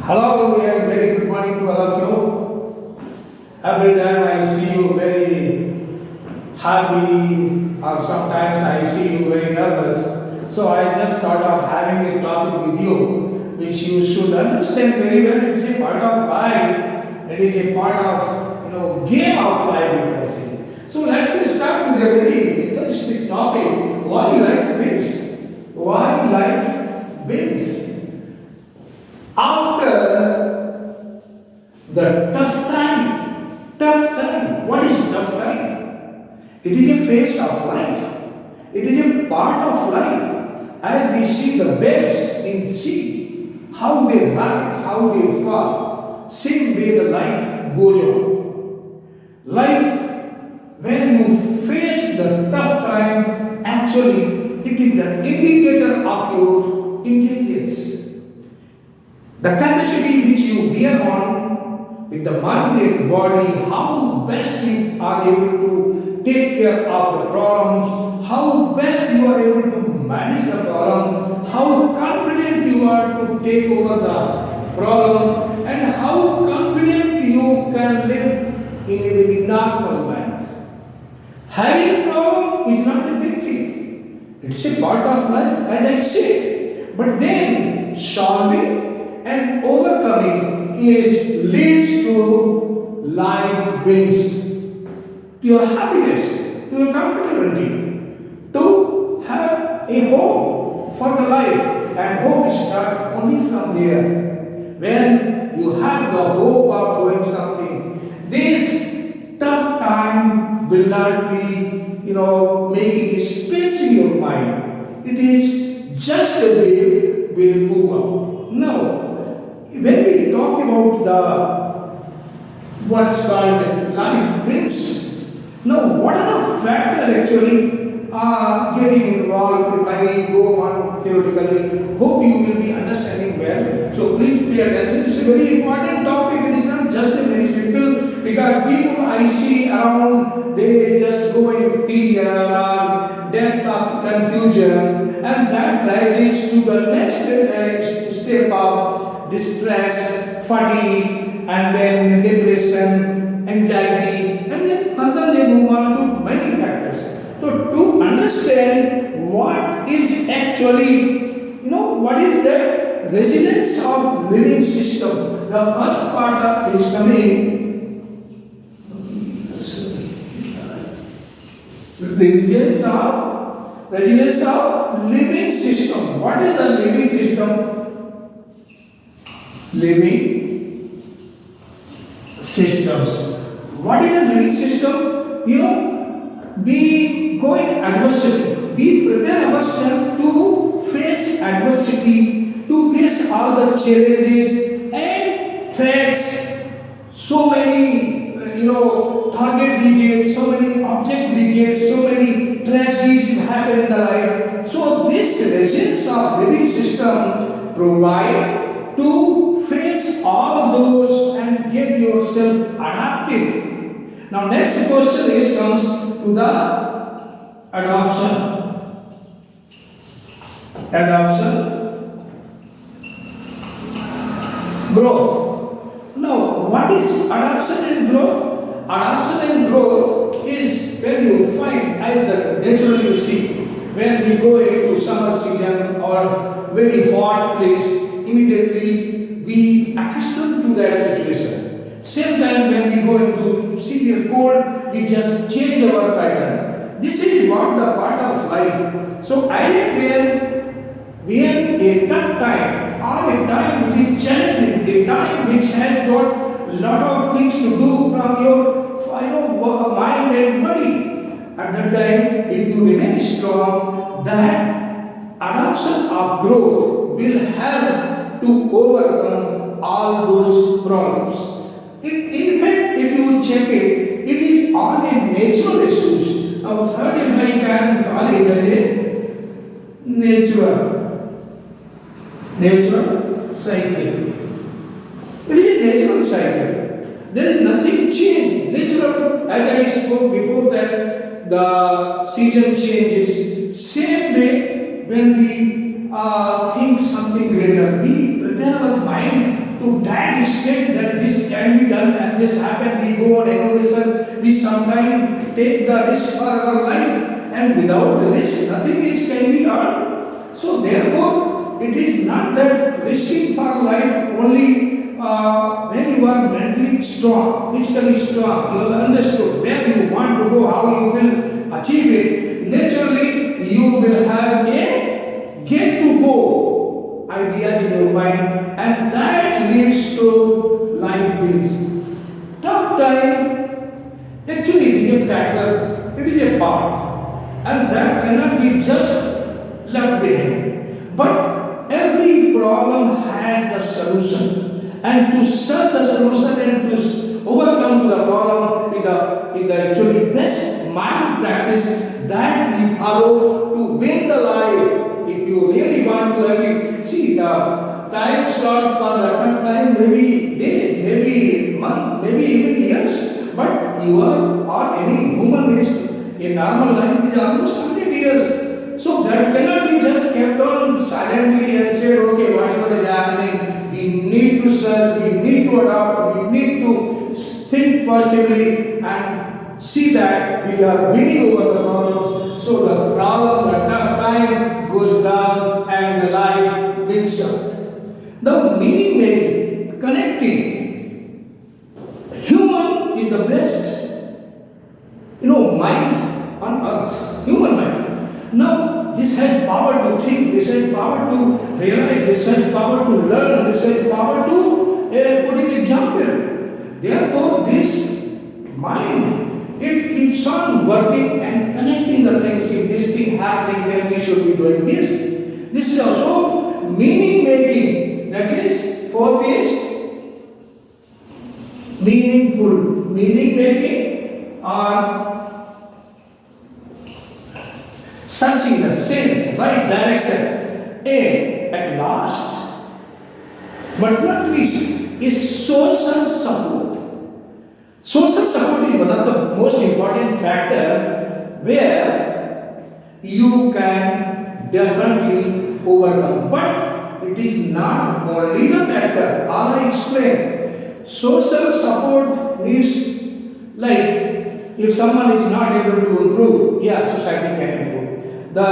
Hello and very good morning to all of you. Every time I see you very happy, or sometimes I see you very nervous. So I just thought of having a topic with you, which you should understand very well. It is a part of life. It is a part of game of life, you can say. So let's just start with a very interesting topic: why life wins. Why life wins. After the tough time. What is tough time? It is a phase of life. It is a part of life. As we see the waves in sea, how they rise, how they fall. Same way the life goes on. Life, when you face the tough time, actually it is the indicator of your intelligence. The capacity which you wear on with the mind and body, how best you are able to take care of the problems, how best you are able to manage the problem, how confident you are to take over the problem, and how confident you can live in a very normal manner. Having problem is not a big thing. It's a part of life, as I said. But then solving and overcoming is leads to life wins, to your happiness, to your comfortability, to have a hope for the life. And hope is start only from there. When you have the hope of doing something, this tough time will not be, making space in your mind. It is just a wave will move out. No, when we talk about the what's called life wins, now what are the factors actually getting involved if I go on theoretically? Hope you will be understanding well. So please pay attention. It's a very important topic. It is not just a very simple because people I see around they just go in fear or depth of confusion, and that rises to the next step of distress, fatigue, and then depression, anxiety, and then further they move on to many factors. So to understand what is actually, what is the resilience of living system, the first part of is coming resilience of living system. What is the living system? Living systems. What is the living system? We go in adversity. We prepare ourselves to face adversity, to face all the challenges and threats. So many, target deviates, so many object deviates, so many tragedies happen in the life. So this resilience of living system provide to face all those and get yourself adapted. Now next question is comes to the adoption. Adoption, growth. Now what is adoption and growth? Adoption and growth is when you find either naturally you see when we go into summer season or very hot place, immediately we accustom to that situation. Same time when we go into severe cold, we just change our pattern. This is what the part of life. So I when a tough time or a time which is challenging, a time which has got lot of things to do from your mind and body. At that time, if you remain strong, that adoption of growth will help to overcome all those problems. In fact, if you check it, it is all a natural issues. Now, third, if I can call it as a natural cycle. It is a natural cycle. There is nothing changed. Natural, as I spoke before that the season changes. Same way when we think something greater, we prepare our mind to challenges happen, we go on innovation, we sometimes take the risk for our life, and without the risk, nothing is can be earned. So therefore, it is not that risking for life only when you are mentally strong, physically strong, you have understood where you want to go, how you will achieve it. Naturally, you will have a get to go idea in your mind, and that leads to life wins. Tough time, actually, it is a factor, it is a part, and that cannot be just left behind. But every problem has the solution, and to search the solution and to overcome the problem with the actually best mind practice that we follow to win the life. If you really want to have it, see the time slot for the tough time, maybe days, maybe month, maybe even years. But you are or any human is in normal life is almost 100 years. So that cannot be just kept on silently and said, okay, whatever is happening, we need to search, we need to adopt, we need to think positively and see that we are winning over the problems. So the problem, the tough time goes down and the life wins up. The meaning making, connecting, human is the best, mind on earth, human mind. Now, this has power to think, this has power to realize, this has power to learn, this has power to put in example. Therefore, this mind, it keeps on working and connecting the things. If this thing happening, then we should be doing this. This is also meaning making. That is, fourth is meaningful. Meaning making or searching the sense, right direction, and at last, but not least, is social support. Social support is one of the most important factor where you can definitely overcome. But it is not only the factor. All I explained. Social support needs, like if someone is not able to improve, yeah, society can improve. The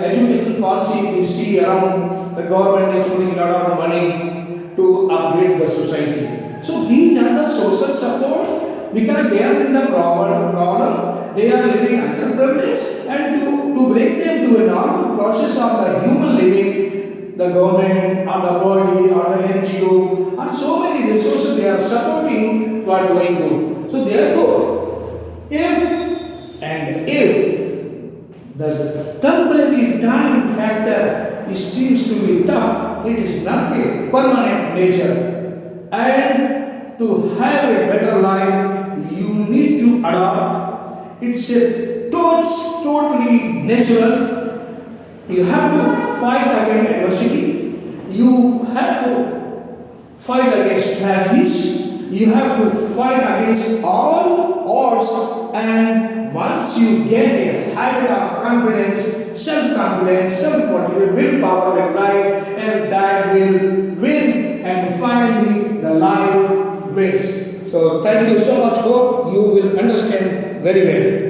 education policy we see around the government including a lot of money to upgrade the society. So these are the social support because they are in the problem, they are living underprivileged, and to bring them to a normal process of the human living, the government or the body or the NGO or so many resources they are supporting for doing good. So therefore, if the temporary time factor seems to be tough, it is not a permanent nature. And to have a better life, you need to adopt. It's a totally natural. You have to fight against adversity. You have to fight against tragedies. You have to fight against all odds, and once you gain a habit of confidence, self-confidence, self-motivation, willpower will rise, and that will win, and finally the life wins. So thank you so much. Hope you will understand very well.